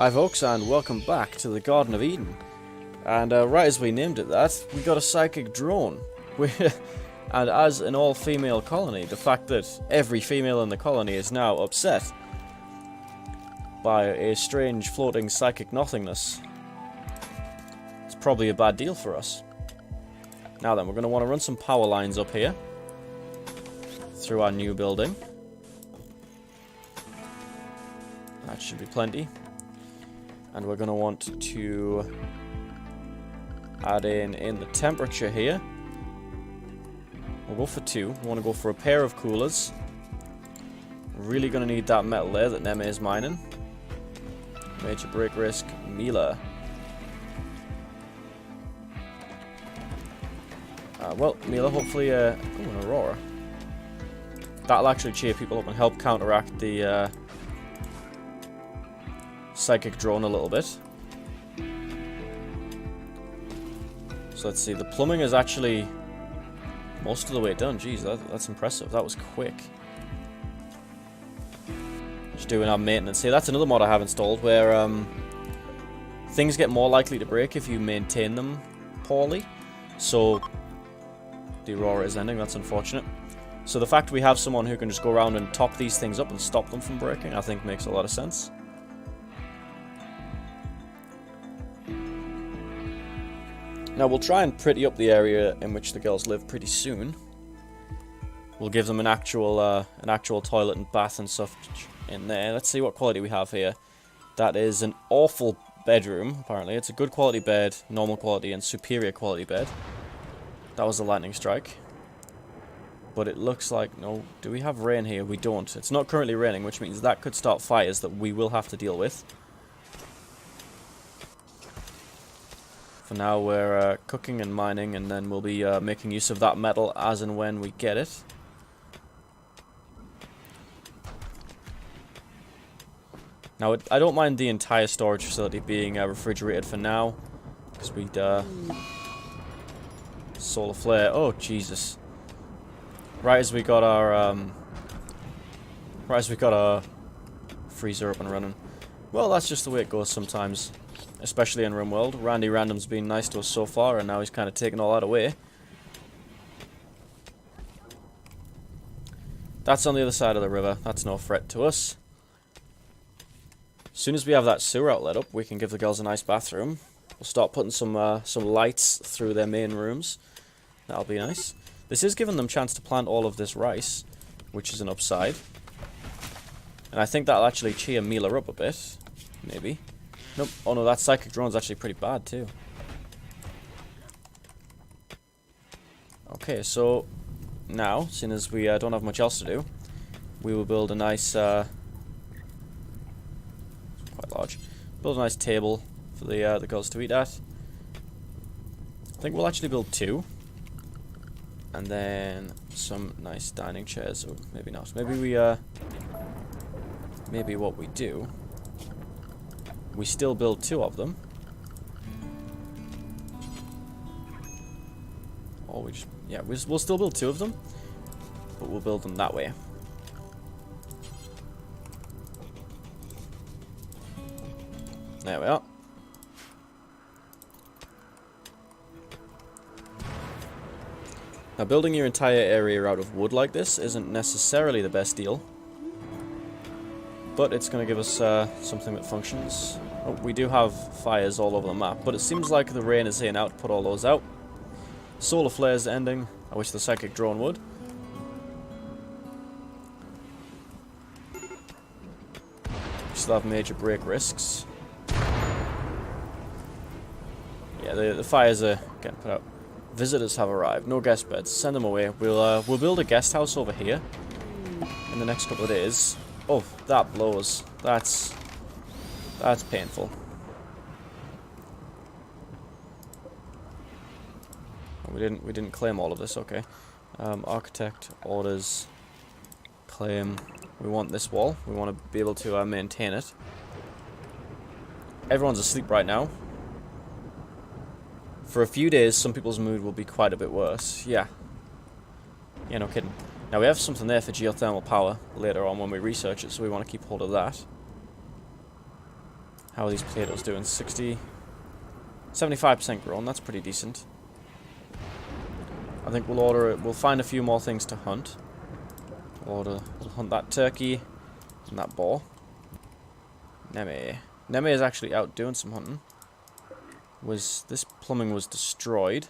Hi folks, and welcome back to the Garden of Eden. And right as we named it that, we got a psychic drone. And as an all-female colony, the fact that every female in the colony is now upset by a strange floating psychic nothingness, it's probably a bad deal for us. Now then, we're going to want to run some power lines up here through our new building. That should be plenty. And we're going to want to add in the temperature here. We'll go for 2. We want to go for a pair of coolers. Really going to need that metal there that Neme is mining. Major break risk, Mila. Well, Mila, hopefully, oh, an Aurora. That'll actually cheer people up and help counteract the psychic drone a little bit. So let's see, the plumbing is actually most of the way done. Jeez, that's impressive. That was quick. Just doing our maintenance here. That's another mod I have installed where things get more likely to break if you maintain them poorly. So the Aurora is ending, that's unfortunate. So the fact we have someone who can just go around and top these things up and stop them from breaking, I think makes a lot of sense. Now we'll try and pretty up the area in which the girls live pretty soon. We'll give them an actual toilet and bath and stuff in there. Let's see what quality we have here. That is an awful bedroom, apparently. It's a good quality bed, normal quality, and superior quality bed. That was a lightning strike. But it looks like... no, do we have rain here? We don't. It's not currently raining, which means that could start fires that we will have to deal with. For now, we're cooking and mining, and then we'll be making use of that metal as and when we get it. Now, I don't mind the entire storage facility being refrigerated for now, because we'd solar flare. Oh Jesus! Right as we got our freezer up and running. Well, that's just the way it goes sometimes. Especially in Rimworld. Randy Random's been nice to us so far, and now he's kind of taken all that away. That's on the other side of the river. That's no threat to us. As soon as we have that sewer outlet up, we can give the girls a nice bathroom. We'll start putting some lights through their main rooms. That'll be nice. This is giving them a chance to plant all of this rice, which is an upside. And I think that'll actually cheer Mila up a bit. Maybe. Nope. Oh no, that psychic drone's actually pretty bad too. Okay, so now, seeing as we don't have much else to do, we will build a nice, quite large, build a nice table for the girls to eat at. I think we'll actually build 2, and then some nice dining chairs. Or maybe not. Maybe we maybe what we do. We still build 2 of them. Or we just... yeah, we'll still build 2 of them. But we'll build them that way. There we are. Now, building your entire area out of wood like this isn't necessarily the best deal. But it's going to give us something that functions. Oh, we do have fires all over the map, but it seems like the rain is here now to put all those out. Solar flares ending. I wish the psychic drone would. We still have major break risks. Yeah, the fires are getting put out. Visitors have arrived. No guest beds. Send them away. We'll build a guest house over here in the next couple of days. Oh, that blows. That's painful. We didn't claim all of this. Okay. Architect orders claim. We want this wall. We want to be able to maintain it. Everyone's asleep right now. For a few days, some people's mood will be quite a bit worse. Yeah. Yeah, no kidding. Now we have something there for geothermal power later on when we research it, so we want to keep hold of that. How are these potatoes doing? 75% grown, that's pretty decent. I think we'll order it. We'll find a few more things to hunt. We'll hunt that turkey and that boar. Neme is actually out doing some hunting. This plumbing was destroyed,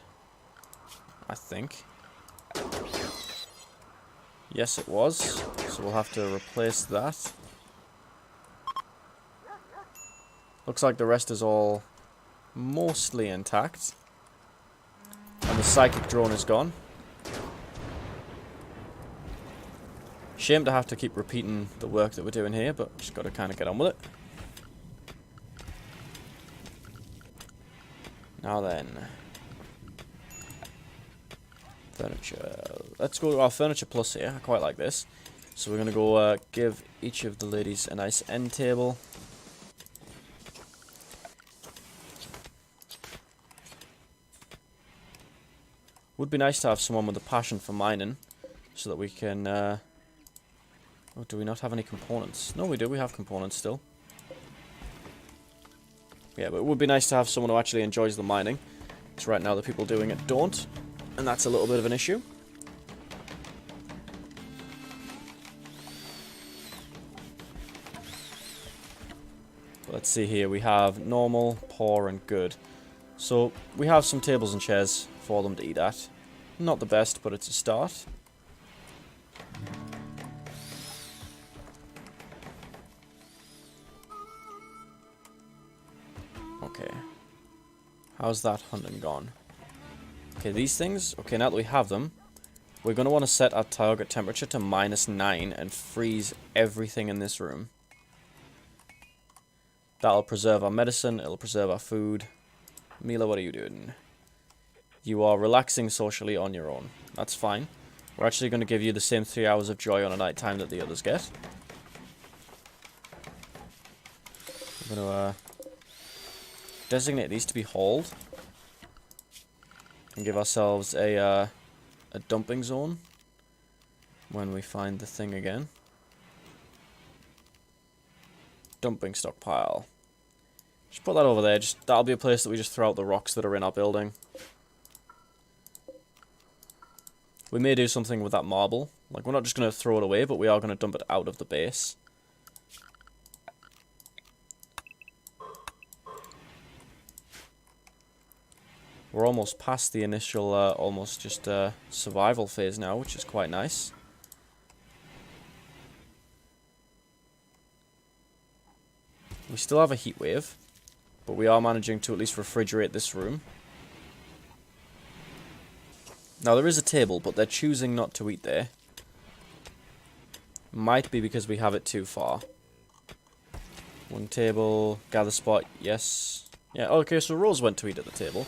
I think. Yes, it was. So we'll have to replace that. Looks like the rest is all mostly intact. And the psychic drone is gone. Shame to have to keep repeating the work that we're doing here, but just got to kind of get on with it. Now then. Furniture. Let's go to our furniture plus here. I quite like this. So we're going to go give each of the ladies a nice end table. Would be nice to have someone with a passion for mining, so that we can, oh, do we not have any components? No, we do, we have components still. Yeah, but it would be nice to have someone who actually enjoys the mining. Because right now the people doing it don't, and that's a little bit of an issue. Let's see here, we have normal, poor, and good. So, we have some tables and chairs for them to eat at. Not the best, but it's a start. Okay. How's that hunting gone? Okay, these things, okay, now that we have them, we're going to want to set our target temperature to -9 and freeze everything in this room. That'll preserve our medicine, it'll preserve our food. Mila, what are you doing? You are relaxing socially on your own. That's fine. We're actually going to give you the same 3 hours of joy on a night time that the others get. We're going to designate these to be hauled. And give ourselves a dumping zone when we find the thing again. Dumping stockpile. Just put that over there. That'll be a place that we just throw out the rocks that are in our building. We may do something with that marble. Like, we're not just going to throw it away, but we are going to dump it out of the base. We're almost past the initial, almost just survival phase now, which is quite nice. We still have a heat wave, but we are managing to at least refrigerate this room. Now, there is a table, but they're choosing not to eat there. Might be because we have it too far. One table, gather spot, yes. Yeah, okay, so Rose went to eat at the table.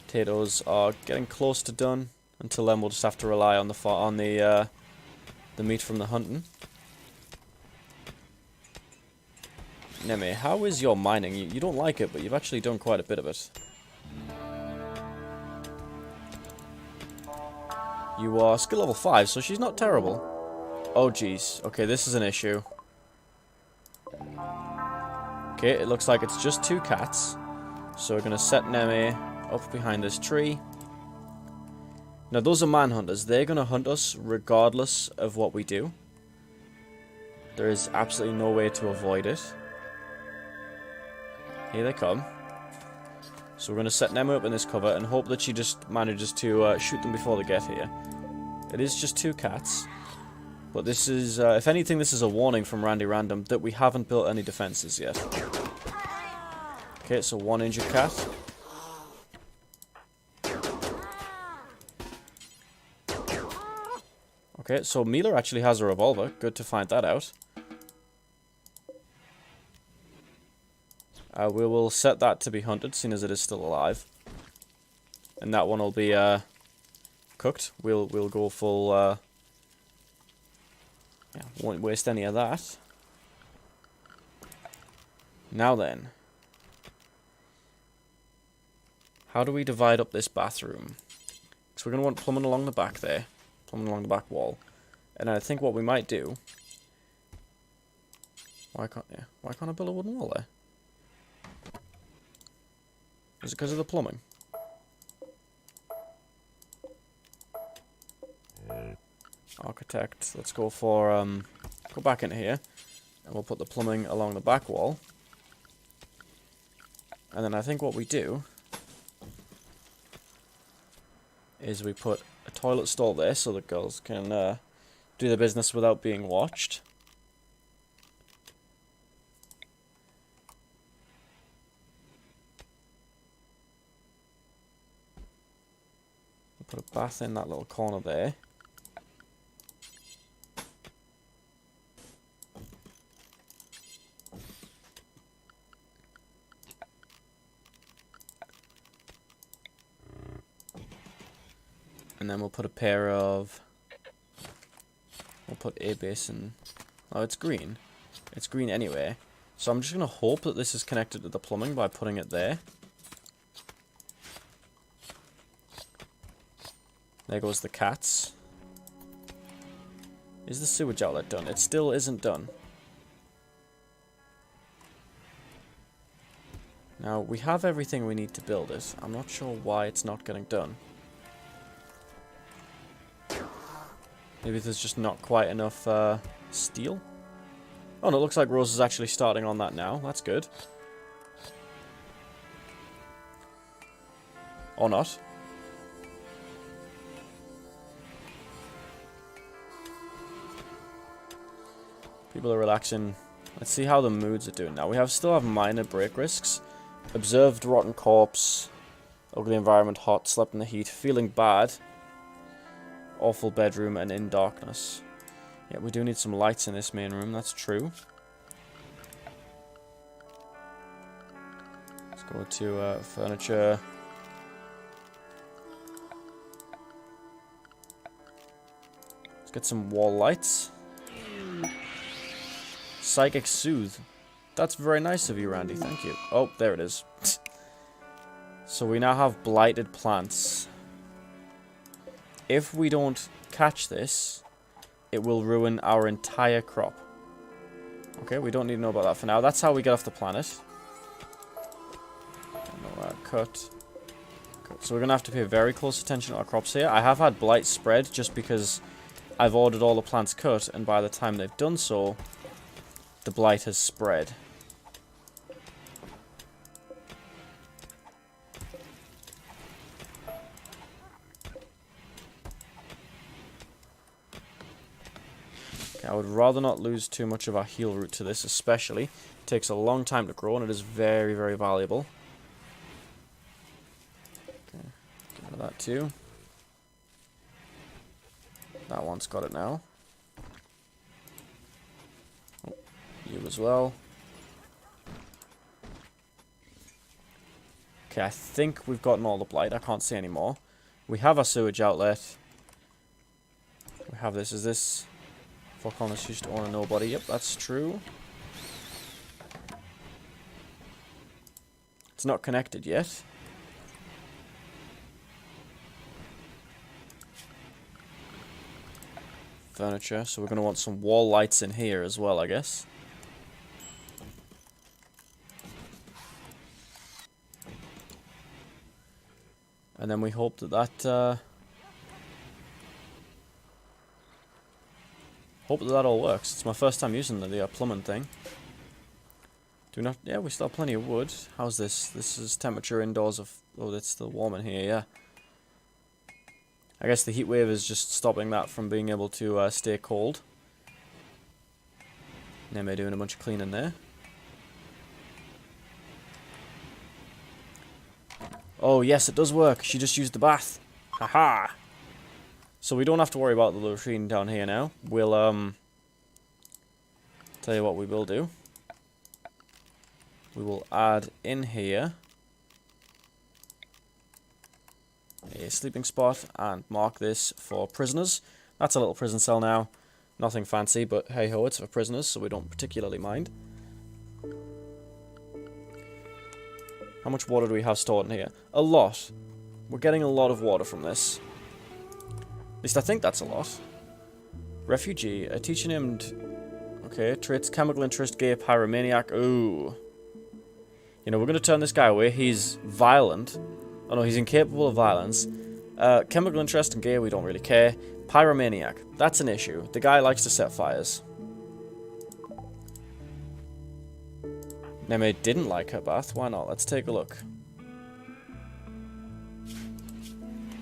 Potatoes are getting close to done. Until then, we'll just have to rely on the meat from the hunting. Neme, how is your mining? You don't like it, but you've actually done quite a bit of it. You are skill level 5, so she's not terrible. Oh, jeez. Okay, this is an issue. Okay, it looks like it's just 2 cats. So we're going to set Neme up behind this tree. Now, those are manhunters. They're going to hunt us regardless of what we do. There is absolutely no way to avoid it. Here they come. So we're going to set Neme up in this cover and hope that she just manages to shoot them before they get here. It is just 2 cats. But this is, if anything, this is a warning from Randy Random that we haven't built any defenses yet. Okay, so 1 injured cat. Okay, so Mila actually has a revolver. Good to find that out. We will set that to be hunted, seeing as it is still alive. And that one will be cooked. We'll go full. Yeah, won't waste any of that. Now then, how do we divide up this bathroom? Because we're going to want plumbing along the back there. Plumbing along the back wall. And I think what we might do... Why can't I build a wooden wall there? Is it because of the plumbing? Architect. Let's go for, go back into here. And we'll put the plumbing along the back wall. And then I think what we do is we put a toilet stall there so the girls can do their business without being watched. We'll put a bath in that little corner there. And then we'll put a pair of... We'll put a basin... Oh, it's green. It's green anyway. So I'm just going to hope that this is connected to the plumbing by putting it there. There goes the cats. Is the sewage outlet done? It still isn't done. Now, we have everything we need to build it. I'm not sure why it's not getting done. Maybe there's just not quite enough steel? Oh, no, it looks like Rose is actually starting on that now. That's good. Or not. People are relaxing. Let's see how the moods are doing now. We still have minor break risks. Observed rotten corpse. Ugly environment, hot, slept in the heat, feeling bad. Awful bedroom and in darkness. Yeah, we do need some lights in this main room, that's true. Let's go to furniture. Let's get some wall lights. Psychic Soothe. That's very nice of you, Randy, thank you. Oh, there it is. So we now have blighted plants. If we don't catch this, it will ruin our entire crop. Okay, we don't need to know about that for now. That's how we get off the planet. Cut. So we're going to have to pay very close attention to our crops here. I have had blight spread just because I've ordered all the plants cut, and by the time they've done so, the blight has spread. I would rather not lose too much of our heal root to this, especially. It takes a long time to grow, and it is very, very valuable. Okay, get rid of that too. That one's got it now. Oh, you as well. Okay, I think we've gotten all the blight. I can't see any more. We have our sewage outlet. We have this. Is this... Four colonists used to own a nobody. Yep, that's true. It's not connected yet. Furniture, so we're going to want some wall lights in here as well, I guess. And then we hope that that all works. It's my first time using the plumbing thing. Do we not? Yeah, we still have plenty of wood. How's this? This is temperature indoors of... Oh, it's still warm in here, yeah. I guess the heat wave is just stopping that from being able to stay cold. And they're doing a bunch of cleaning there. Oh, yes, it does work. She just used the bath. Haha! So we don't have to worry about the latrine down here now. We'll, tell you what we will do. We will add in here a sleeping spot and mark this for prisoners. That's a little prison cell now. Nothing fancy, but hey ho, it's for prisoners, so we don't particularly mind. How much water do we have stored in here? A lot. We're getting a lot of water from this. least I think that's a lot. Refugee. A teacher named... Okay, traits, chemical interest, gay, pyromaniac. Ooh. You know, we're going to turn this guy away. He's violent. Oh no, he's incapable of violence. Chemical interest and gay, we don't really care. Pyromaniac. That's an issue. The guy likes to set fires. Neme didn't like her bath. Why not? Let's take a look.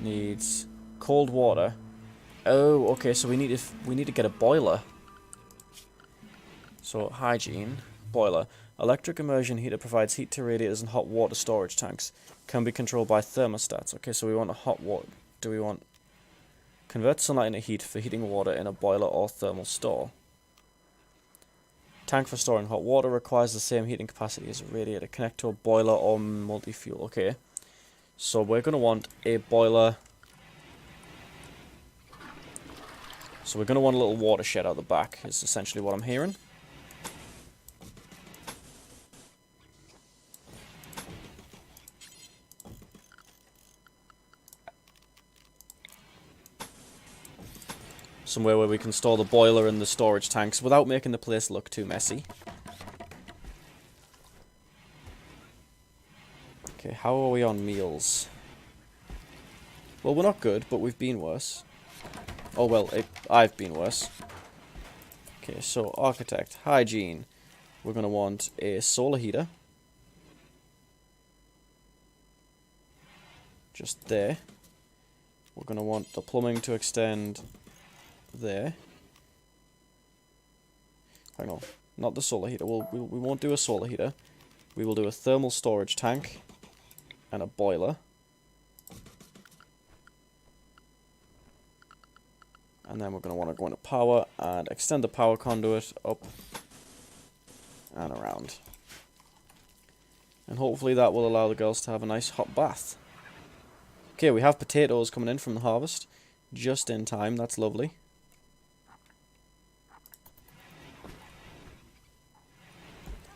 Needs cold water. Oh, okay, so we need to get a boiler. So, hygiene. Boiler. Electric immersion heater provides heat to radiators and hot water storage tanks. Can be controlled by thermostats. Okay, so we want a hot water. Do we want... Convert sunlight into heat for heating water in a boiler or thermal store. Tank for storing hot water requires the same heating capacity as a radiator. Connect to a boiler or multi-fuel. Okay. So we're going to want a boiler. So we're going to want a little watershed out the back, is essentially what I'm hearing. Somewhere where we can store the boiler and the storage tanks without making the place look too messy. Okay, how are we on meals? Well, we're not good, but we've been worse. Oh, well, I've been worse. Okay, so architect, hygiene. We're going to want a solar heater. Just there. We're going to want the plumbing to extend there. Hang on, not the solar heater. We won't do a solar heater. We will do a thermal storage tank and a boiler. And then we're going to want to go into power and extend the power conduit up and around. And hopefully that will allow the girls to have a nice hot bath. Okay, we have potatoes coming in from the harvest. Just in time, that's lovely.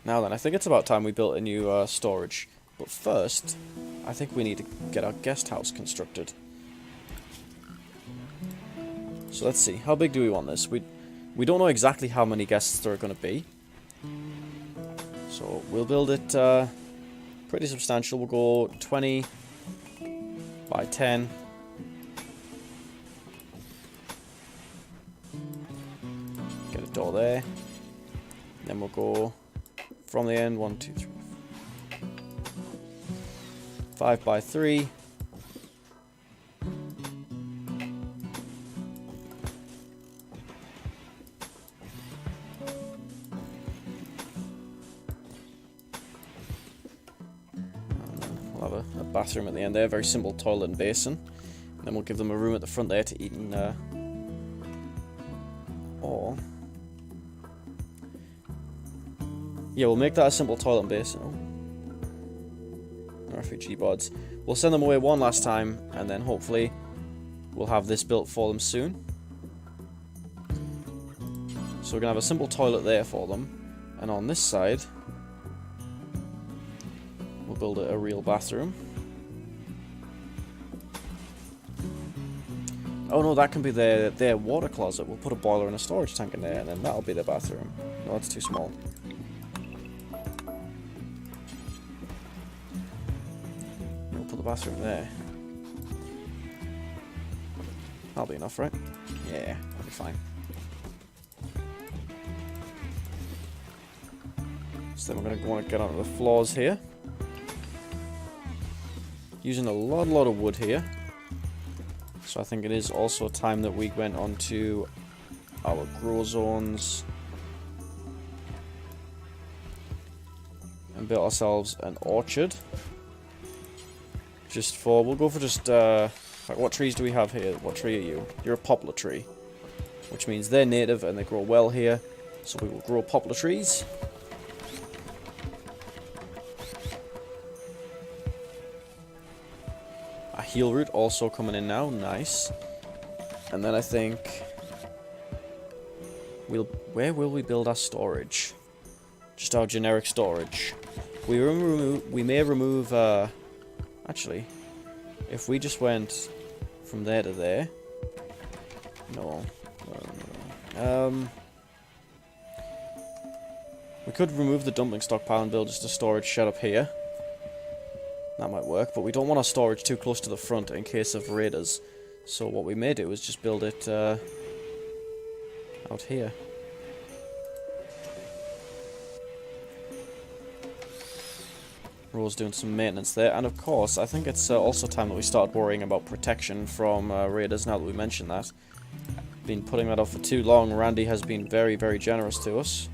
Now then, I think it's about time we built a new storage. But first, I think we need to get our guest house constructed. So let's see, how big do we want this? We don't know exactly how many guests there are going to be. So we'll build it pretty substantial. We'll go 20 by 10. Get a door there. Then we'll go from the end, 1, 2, 3, 5 by 3. We'll have a bathroom at the end there, very simple toilet and basin. And then we'll give them a room at the front there to eat in. Or yeah, we'll make that a simple toilet and basin. Oh. Refugee bods. We'll send them away one last time, and then hopefully we'll have this built for them soon. So we're going to have a simple toilet there for them. And on this side, we'll build a real bathroom. Oh no, that can be their water closet. We'll put a boiler and a storage tank in there, and then that'll be their bathroom. No, that's too small. We'll put the bathroom there. That'll be enough, right? Yeah, that'll be fine. So then we're going to want to get onto the floors here. Using a lot of wood here. So I think it is also time that we went on to our grow zones and built ourselves an orchard. We'll go for just, like, what trees do we have here? What tree are you? You're a poplar tree, which means they're native and they grow well here. So we will grow poplar trees. A heal root also coming in now, nice. And then I think where will we build our storage? Just our generic storage. We may remove actually, if we just went from there to there, No. We could remove the dumpling stockpile and build just a storage shed up here. That might work, but we don't want our storage too close to the front in case of raiders. So what we may do is just build it out here. Ro's doing some maintenance there, and of course, I think it's also time that we start worrying about protection from raiders now that we mentioned that. Been putting that off for too long. Randy has been very, very generous to us.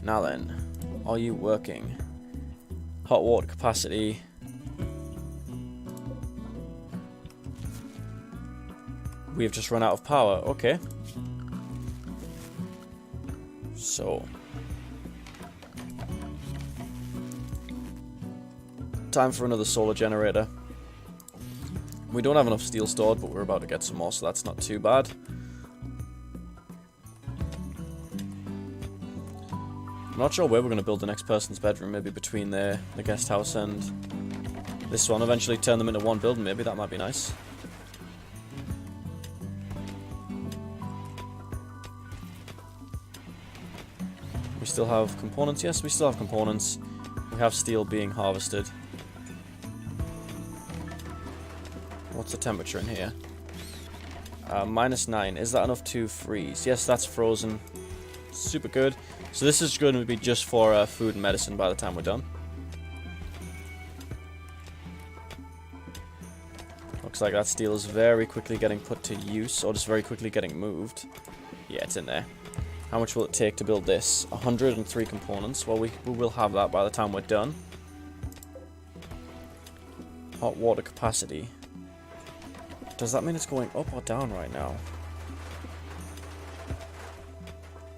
Now then, are you working? Hot water capacity. We have just run out of power. Okay. So. Time for another solar generator. We don't have enough steel stored, but we're about to get some more, so that's not too bad. I'm not sure where we're going to build the next person's bedroom. Maybe between the guest house and this one. Eventually turn them into one building. Maybe that might be nice. We still have components. Yes, we still have components. We have steel being harvested. What's the temperature in here? -9. Is that enough to freeze? Yes, that's frozen. Super good. So this is going to be just for food and medicine by the time we're done. Looks like that steel is very quickly getting put to use, or just very quickly getting moved. Yeah, it's in there. How much will it take to build this? 103 components. Well, we will have that by the time we're done. Hot water capacity. Does that mean it's going up or down right now?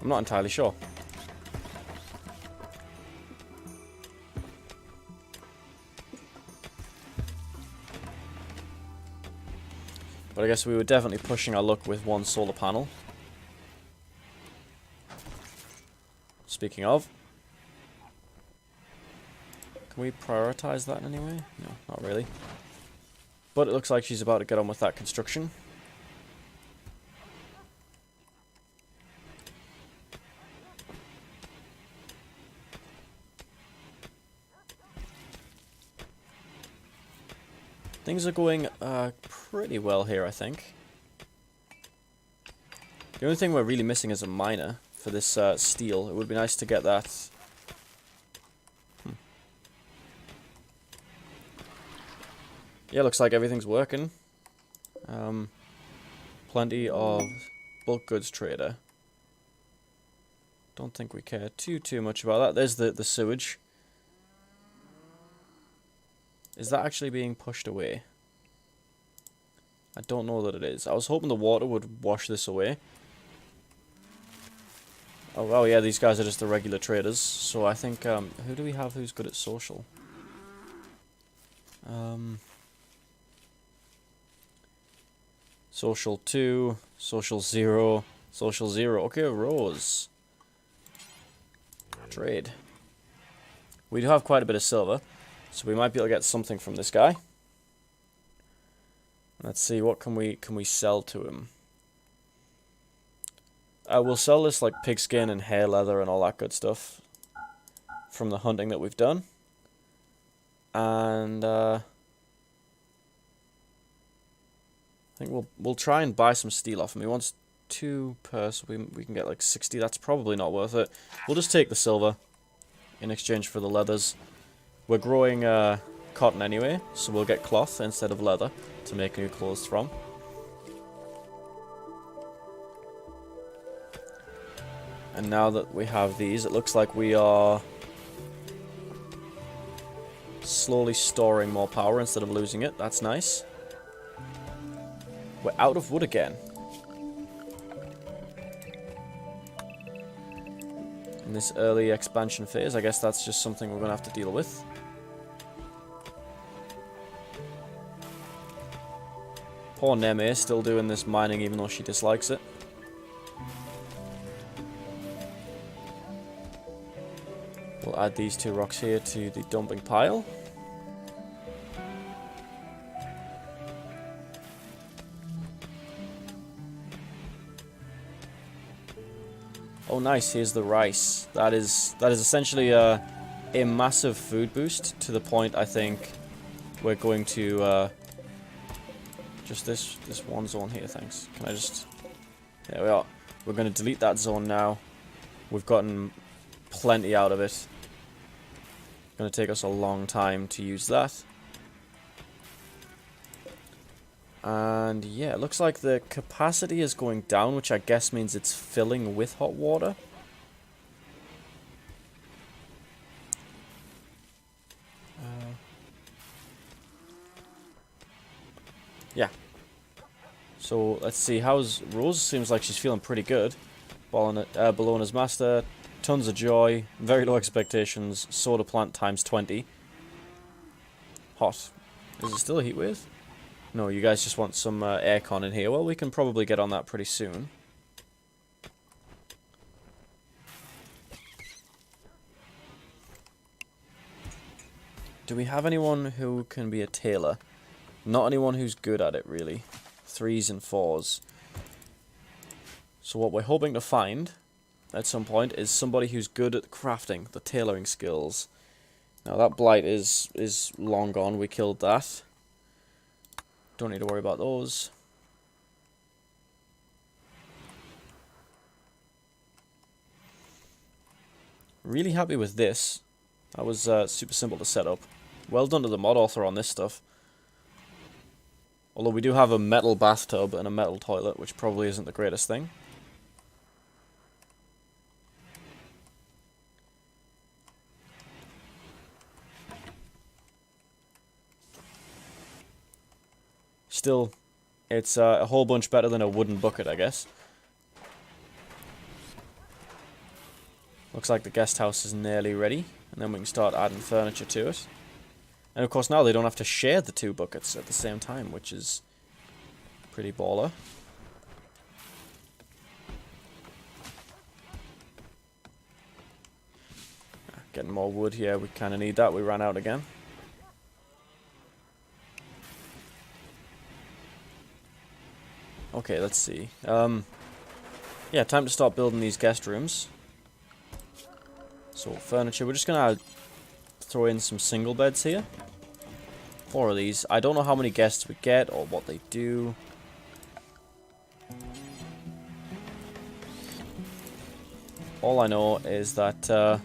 I'm not entirely sure. But I guess we were definitely pushing our luck with one solar panel. Speaking of, can we prioritize that in any way? No, not really. But it looks like she's about to get on with that construction. Things are going pretty well here, I think. The only thing we're really missing is a miner for this steel. It would be nice to get that. Yeah, looks like everything's working. Plenty of bulk goods trader. Don't think we care too much about that. There's the sewage. Is that actually being pushed away? I don't know that it is. I was hoping the water would wash this away. Oh, well, yeah, these guys are just the regular traders. So I think, who do we have who's good at social? Social 2, social 0, social 0. Okay, Rose. Trade. We do have quite a bit of silver. So we might be able to get something from this guy. Let's see, what can we sell to him? We'll sell this like pigskin and hair leather and all that good stuff from the hunting that we've done. And I think we'll try and buy some steel off him. He wants 2 per, so we can get like 60. That's probably not worth it. We'll just take the silver in exchange for the leathers. We're growing cotton anyway, so we'll get cloth instead of leather to make new clothes from. And now that we have these, it looks like we are slowly storing more power instead of losing it. That's nice. We're out of wood again. In this early expansion phase, I guess that's just something we're going to have to deal with. Poor Neme still doing this mining even though she dislikes it. We'll add these 2 rocks here to the dumping pile. Oh nice, here's the rice. That is essentially a massive food boost, to the point I think we're going to just this one zone here, thanks. Can I just... There we are. We're going to delete that zone now. We've gotten plenty out of it. It's going to take us a long time to use that. And yeah, it looks like the capacity is going down, which I guess means it's filling with hot water. Yeah. So let's see. How's Rose? Seems like she's feeling pretty good. Bologna's master. Tons of joy. Very low expectations. Soda plant times 20. Hot. Is it still a heat wave? No, you guys just want some aircon in here. Well, we can probably get on that pretty soon. Do we have anyone who can be a tailor? Not anyone who's good at it, really. 3s and 4s. So what we're hoping to find at some point is somebody who's good at crafting, the tailoring skills. Now that blight is long gone. We killed that. Don't need to worry about those. Really happy with this. That was super simple to set up. Well done to the mod author on this stuff. Although we do have a metal bathtub and a metal toilet, which probably isn't the greatest thing. Still, it's a whole bunch better than a wooden bucket, I guess. Looks like the guest house is nearly ready, and then we can start adding furniture to it. And of course now they don't have to share the 2 buckets at the same time, which is pretty baller. Getting more wood here, we kind of need that. We ran out again. Okay, let's see. Yeah, time to start building these guest rooms. So, furniture. We're just going to throw in some single beds here. 4 of these. I don't know how many guests we get or what they do. All I know is that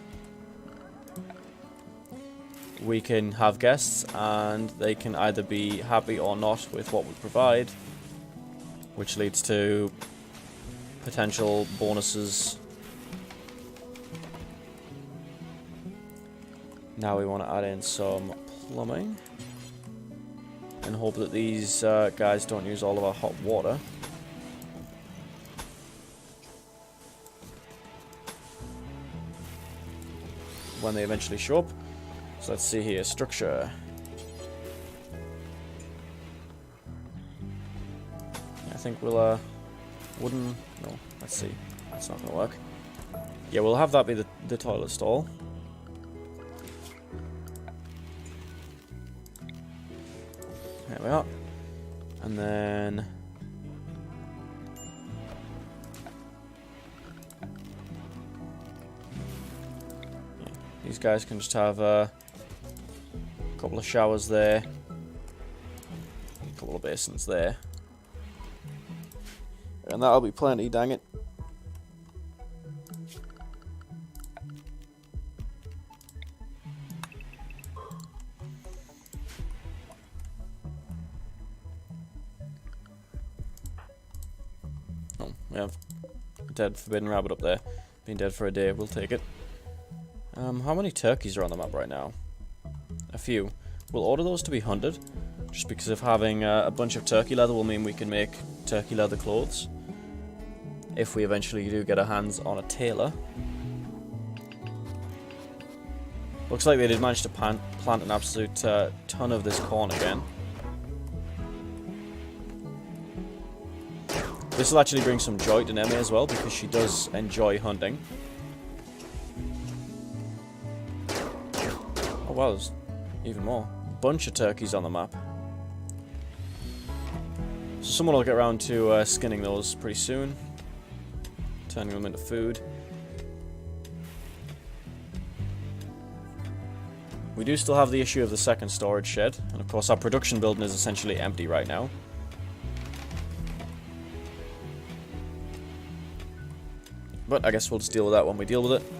we can have guests and they can either be happy or not with what we provide, which leads to potential bonuses. Now we want to add in some plumbing and hope that these guys don't use all of our hot water. When they eventually show up. So let's see here, structure. I think we'll wooden, no, let's see, that's not gonna work. Yeah, we'll have that be the toilet stall. There we are. And then yeah, these guys can just have a couple of showers there, a couple of basins there. And that'll be plenty, dang it. Oh, we have a dead forbidden rabbit up there. Been dead for a day, we'll take it. How many turkeys are on the map right now? A few. We'll order those to be hunted, just because of having a bunch of turkey leather will mean we can make turkey leather clothes. If we eventually do get our hands on a tailor. Looks like they did manage to plant an absolute ton of this corn again. This will actually bring some joy to Nemi as well, because she does enjoy hunting. wow, there's even more. Bunch of turkeys on the map. So someone will get around to skinning those pretty soon. Turning them into food. We do still have the issue of the second storage shed. And of course our production building is essentially empty right now. But I guess we'll just deal with that when we deal with it.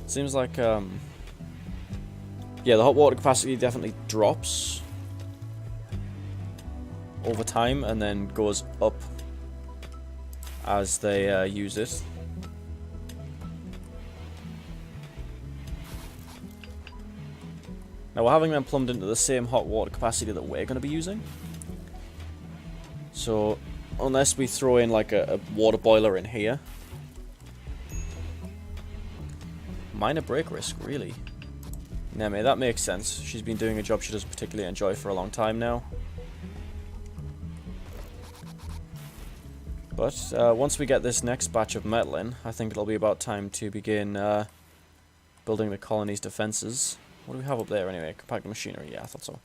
Seems like, yeah, the hot water capacity definitely drops over time and then goes up as they use it. Now we're having them plumbed into the same hot water capacity that we're going to be using. So unless we throw in like a water boiler in here. Minor break risk, really. Nah, mate, that makes sense. She's been doing a job she doesn't particularly enjoy for a long time now. But once we get this next batch of metal in, I think it'll be about time to begin building the colony's defenses. What do we have up there anyway? Compacted machinery, yeah, I thought so.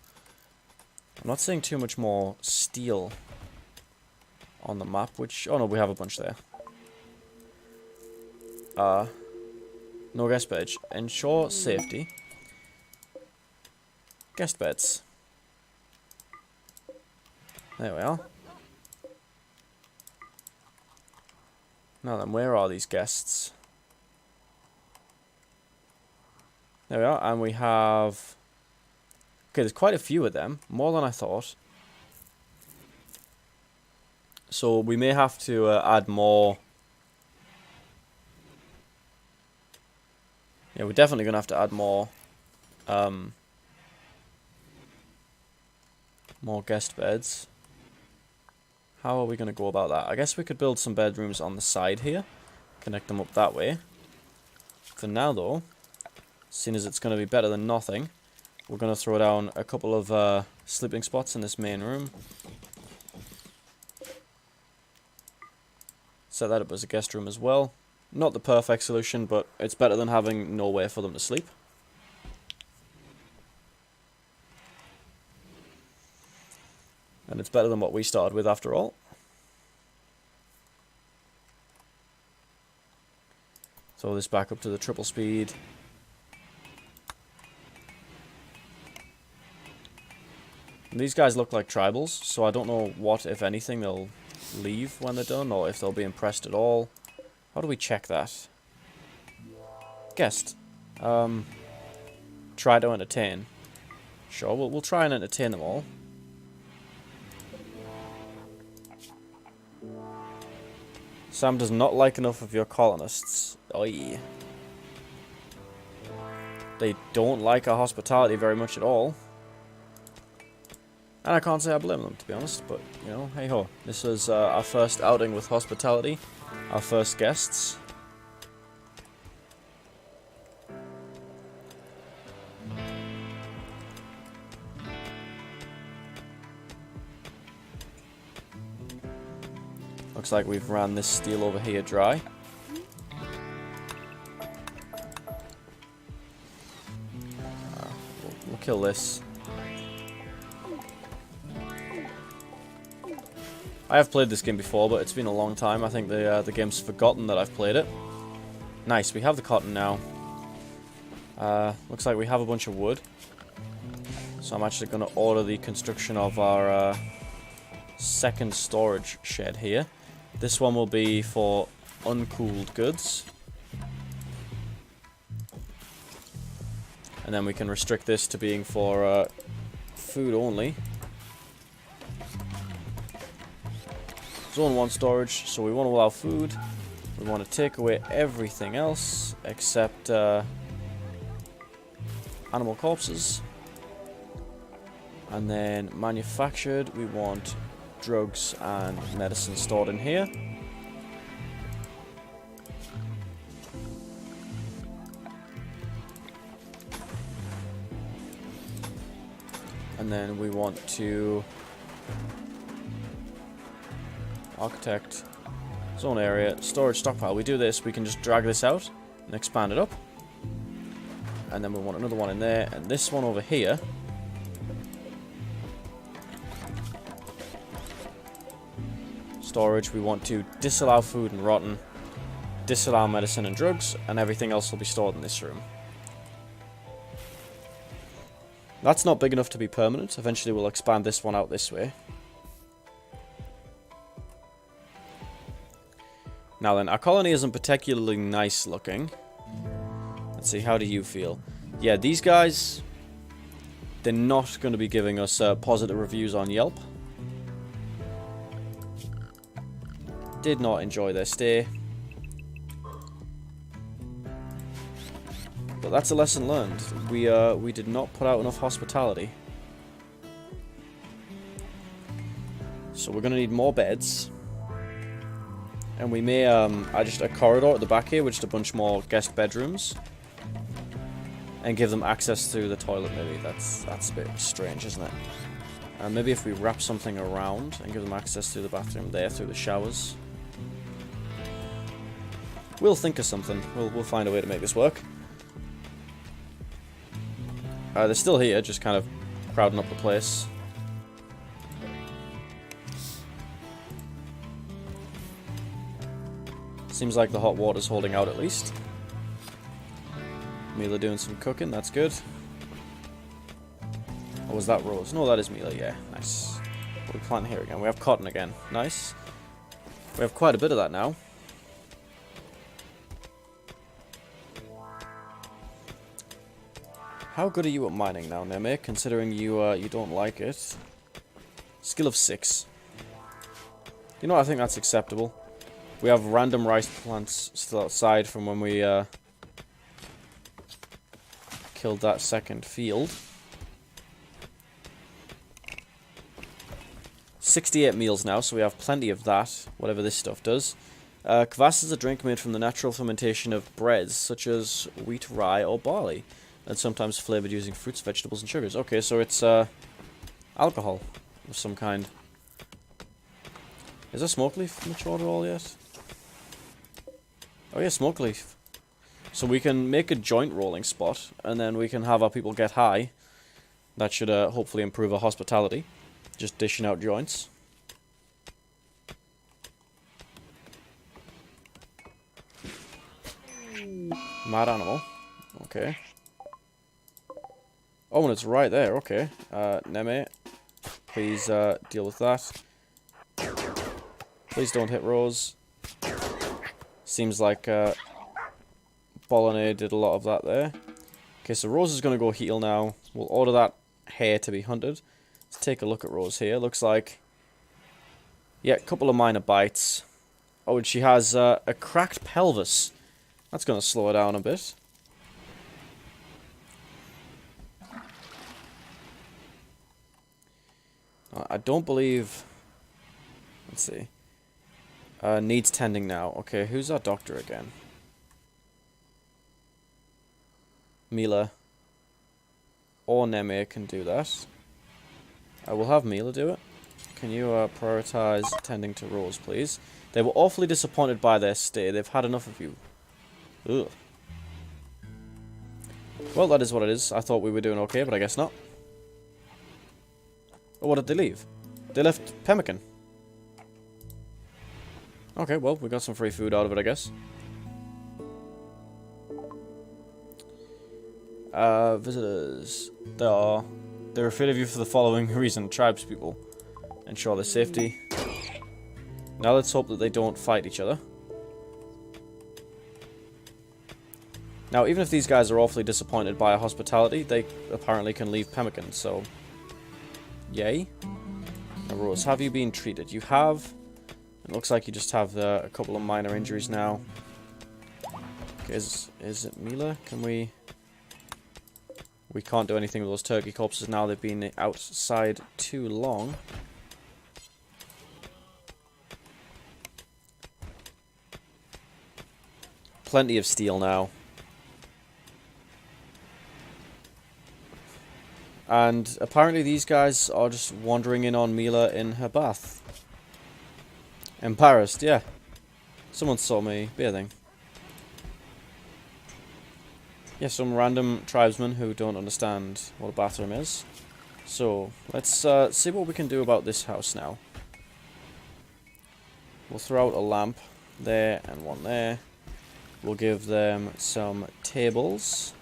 I'm not seeing too much more steel on the map, which... Oh no, we have a bunch there. No guest bed. Ensure safety. Guest beds. There we are. Now then, where are these guests? There we are, and we have... Okay, there's quite a few of them. More than I thought. So we may have to add more... Yeah, we're definitely going to have to add more... more guest beds. How are we going to go about that? I guess we could build some bedrooms on the side here. Connect them up that way. For now, though, seeing as it's going to be better than nothing, we're going to throw down a couple of sleeping spots in this main room. Set that up as a guest room as well. Not the perfect solution, but it's better than having nowhere for them to sleep. And it's better than what we started with after all. Throw this back up to the triple speed. And these guys look like tribals, so I don't know what, if anything, they'll leave when they're done, or if they'll be impressed at all. How do we check that? Guest. Try to entertain. Sure, we'll try and entertain them all. Sam does not like enough of your colonists. Oi. They don't like our hospitality very much at all. And I can't say I blame them, to be honest, but, you know, hey-ho. This was our first outing with hospitality. Our first guests. Looks like we've ran this steel over here dry. We'll kill this. I have played this game before, but it's been a long time. I think the game's forgotten that I've played it. Nice, we have the cotton now. Looks like we have a bunch of wood. So I'm actually going to order the construction of our second storage shed here. This one will be for uncooled goods. And then we can restrict this to being for food only. Zone 1 storage, so we want to allow food. We want to take away everything else except animal corpses. And then manufactured, we want drugs and medicine stored in here. And then we want to architect zone area, storage stockpile. We do this, we can just drag this out and expand it up. And then we want another one in there. And this one over here. Storage, we want to disallow food and rotten. Disallow medicine and drugs. And everything else will be stored in this room. That's not big enough to be permanent. Eventually we'll expand this one out this way. Now then, our colony isn't particularly nice looking. Let's see, how do you feel? Yeah, these guys, they're not going to be giving us positive reviews on Yelp. Did not enjoy their stay. But that's a lesson learned. We did not put out enough hospitality. So we're going to need more beds. And we may add just a corridor at the back here with just a bunch more guest bedrooms. And give them access through the toilet maybe. That's a bit strange, isn't it? Maybe if we wrap something around and give them access through the bathroom there, through the showers. We'll think of something. We'll find a way to make this work. They're still here, just kind of crowding up the place. Seems like the hot water's holding out at least. Mila doing some cooking, that's good. Or was that Rose? No, that is Mila, yeah. Nice. What are we planting here again? We have cotton again. Nice. We have quite a bit of that now. How good are you at mining now, Neme? Considering you don't like it. Skill of 6. You know, I think that's acceptable. We have random rice plants still outside from when we killed that second field. 68 meals now, so we have plenty of that, whatever this stuff does. Kvass is a drink made from the natural fermentation of breads, such as wheat, rye, or barley, and sometimes flavored using fruits, vegetables, and sugars. Okay, so it's alcohol of some kind. Is a smoke leaf matured at all yet? Oh yeah, smoke leaf. So we can make a joint rolling spot, and then we can have our people get high. That should hopefully improve our hospitality. Just dishing out joints. Mad animal. Okay. Oh, and it's right there. Okay. Neme, please deal with that. Please don't hit Rose. Seems like Bolognese did a lot of that there. Okay, so Rose is going to go heal now. We'll order that hare to be hunted. Let's take a look at Rose here. Looks like... yeah, a couple of minor bites. Oh, and she has a cracked pelvis. That's going to slow her down a bit. I don't believe... let's see. Needs tending now. Okay, who's our doctor again? Mila. Or Neme can do that. I will have Mila do it. Can you prioritize tending to Rose, please? They were awfully disappointed by their stay. They've had enough of you. Ugh. Well, that is what it is. I thought we were doing okay, but I guess not. Oh, what did they leave? They left pemmican. Okay, well, we got some free food out of it, I guess. Visitors. They're afraid of you for the following reason. Tribespeople. Ensure their safety. Now let's hope that they don't fight each other. Now, even if these guys are awfully disappointed by our hospitality, they apparently can leave pemmican, so... yay. Now, Rose, have you been treated? You have... it looks like you just have a couple of minor injuries now. Okay, is it Mila? Can we... we can't do anything with those turkey corpses now. They've been outside too long. Plenty of steel now. And apparently these guys are just wandering in on Mila in her bath. Embarrassed, yeah. Someone saw me bathing. Yeah, some random tribesmen who don't understand what a bathroom is. So, let's see what we can do about this house now. We'll throw out a lamp there and one there. We'll give them some tables.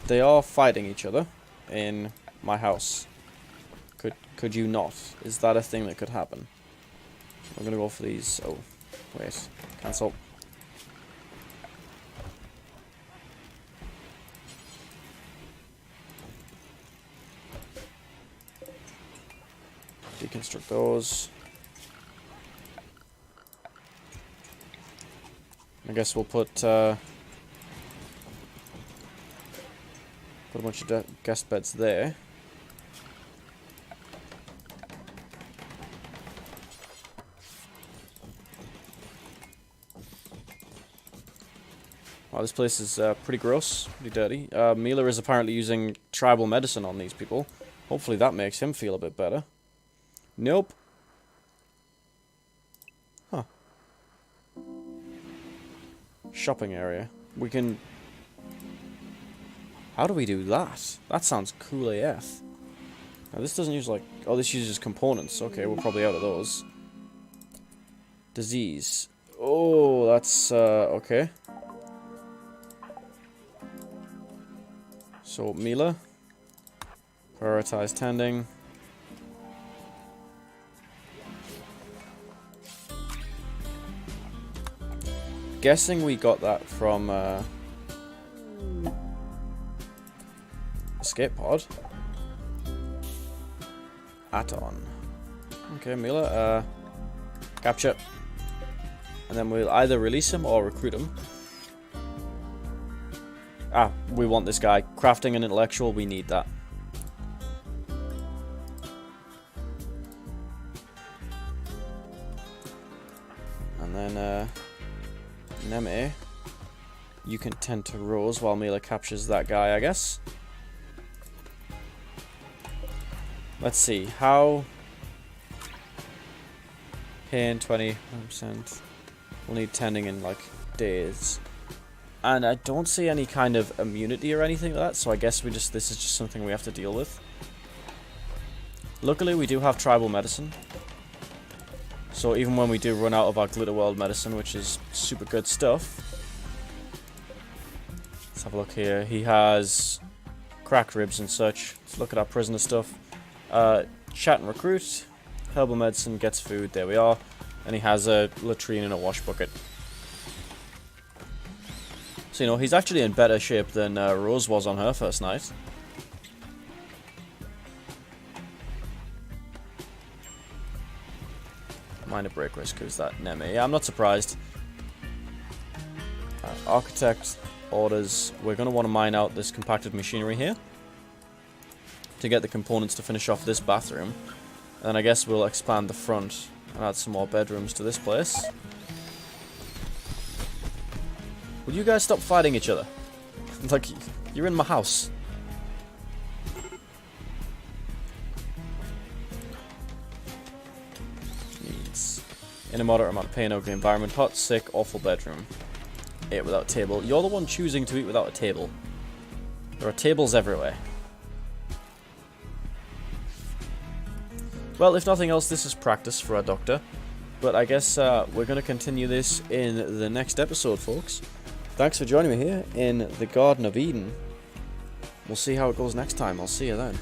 They are fighting each other in my house. Could you not? Is that a thing that could happen? I'm gonna go for these. Oh, wait. Cancel. Deconstruct those. I guess we'll put a bunch of guest beds there. Wow, this place is pretty gross, pretty dirty. Mila is apparently using tribal medicine on these people. Hopefully that makes him feel a bit better. Nope. Huh. Shopping area. We can... How do we do that? That sounds cool AF. Now this doesn't use like... Oh, this uses components. Okay, we're probably out of those. Disease. Oh, that's... okay. So, Mila. Prioritize tending. Guessing we got that from escape pod. Add-on. Okay, Mila, capture. And then we'll either release him or recruit him. Ah, we want this guy. Crafting and intellectual, we need that. And then, Neme, you can tend to Rose while Mila captures that guy, I guess. Let's see, how... Pain, 20%. We'll need tending in, like, days. And I don't see any kind of immunity or anything like that, so I guess this is just something we have to deal with. Luckily, we do have tribal medicine. So even when we do run out of our Glitter World medicine, which is super good stuff. Let's have a look here. He has cracked ribs and such. Let's look at our prisoner stuff. Chat and recruit. Herbal medicine gets food. There we are. And he has a latrine and a wash bucket. So, you know, he's actually in better shape than Rose was on her first night. Minor break risk, who's that? Neme. Yeah, I'm not surprised. Architect orders. We're going to want to mine out this compacted machinery here to get the components to finish off this bathroom. And then I guess we'll expand the front and add some more bedrooms to this place. Will you guys stop fighting each other? Like, you're in my house. Needs. In a moderate amount of pain, ugly environment, hot, sick, awful bedroom. Eat without table. You're the one choosing to eat without a table. There are tables everywhere. Well, if nothing else, this is practice for our doctor. But I guess we're going to continue this in the next episode, folks. Thanks for joining me here in the Garden of Eden. We'll see how it goes next time. I'll see you then.